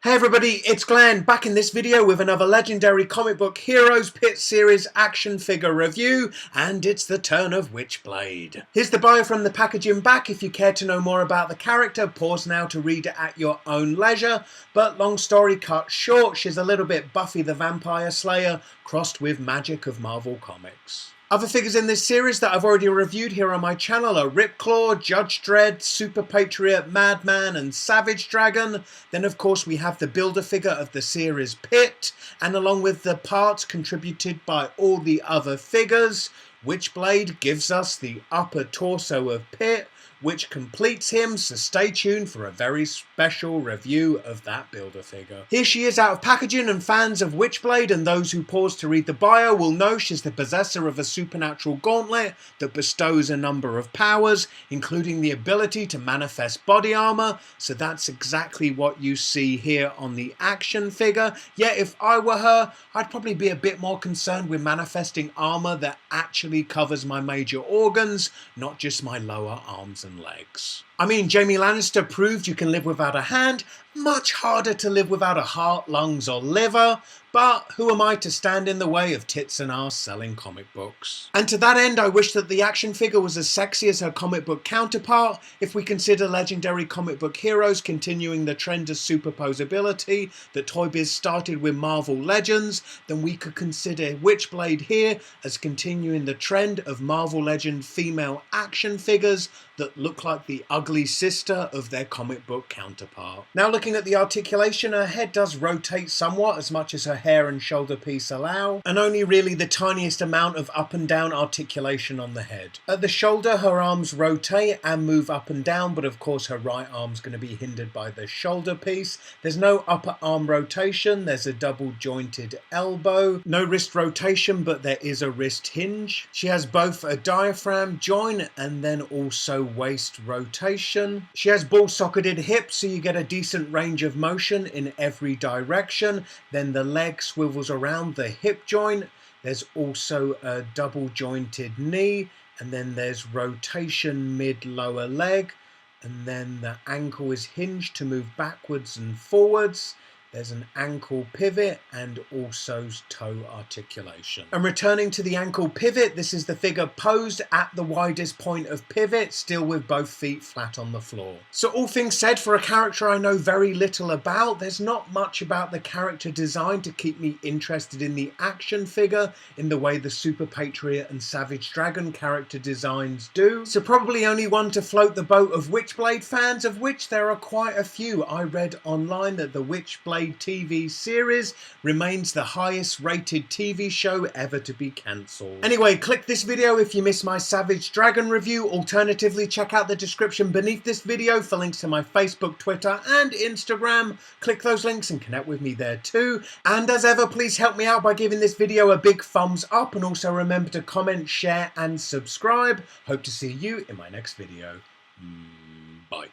Hey everybody, it's Glenn, back in this video with another legendary comic book Heroes Pit series action figure review, and it's the turn of Witchblade. Here's the bio from the packaging back. If you care to know more about the character, pause now to read it at your own leisure, but long story cut short, she's a little bit Buffy the Vampire Slayer crossed with magic of Marvel Comics. Other figures in this series that I've already reviewed here on my channel are Ripclaw, Judge Dredd, Super Patriot, Madman and Savage Dragon. Then of course we have the builder figure of the series Pit, and along with the parts contributed by all the other figures, Witchblade gives us the upper torso of Pit, which completes him, so stay tuned for a very special review of that builder figure. Here she is out of packaging, and fans of Witchblade and those who pause to read the bio will know she's the possessor of a supernatural gauntlet that bestows a number of powers, including the ability to manifest body armor, so that's exactly what you see here on the action figure. Yet if I were her, I'd probably be a bit more concerned with manifesting armor that actually covers my major organs, not just my lower arms and legs. I mean, Jaime Lannister proved you can live without a hand, much harder to live without a heart, lungs or liver, but who am I to stand in the way of tits and arse selling comic books? And to that end, I wish that the action figure was as sexy as her comic book counterpart. If we consider legendary comic book heroes continuing the trend of superposability that Toy Biz started with Marvel Legends, then we could consider Witchblade here as continuing the trend of Marvel Legend female action figures that look like the ugly sister of their comic book counterpart. Now looking at the articulation, her head does rotate somewhat as much as her hair and shoulder piece allow, and only really the tiniest amount of up and down articulation on the head. At the shoulder, her arms rotate and move up and down, but of course her right arm's going to be hindered by the shoulder piece. There's no upper arm rotation, there's a double jointed elbow. No wrist rotation, but there is a wrist hinge. She has both a diaphragm joint and then also waist rotation. She has ball-socketed hips, so you get a decent range of motion in every direction. Then the leg swivels around the hip joint. There's also a double jointed knee, and then there's rotation mid-lower leg, and then the ankle is hinged to move backwards and forwards. There's an ankle pivot and also toe articulation. And returning to the ankle pivot, this is the figure posed at the widest point of pivot, still with both feet flat on the floor. So all things said, for a character I know very little about, there's not much about the character design to keep me interested in the action figure in the way the Super Patriot and Savage Dragon character designs do. So probably only one to float the boat of Witchblade fans, of which there are quite a few. I read online that the Witchblade TV series remains the highest rated TV show ever to be cancelled. Anyway, click this video if you missed my Savage Dragon review. Alternatively, check out the description beneath this video for links to my Facebook, Twitter and Instagram. Click those links and connect with me there too. And as ever, please help me out by giving this video a big thumbs up, and also remember to comment, share and subscribe. Hope to see you in my next video. Bye.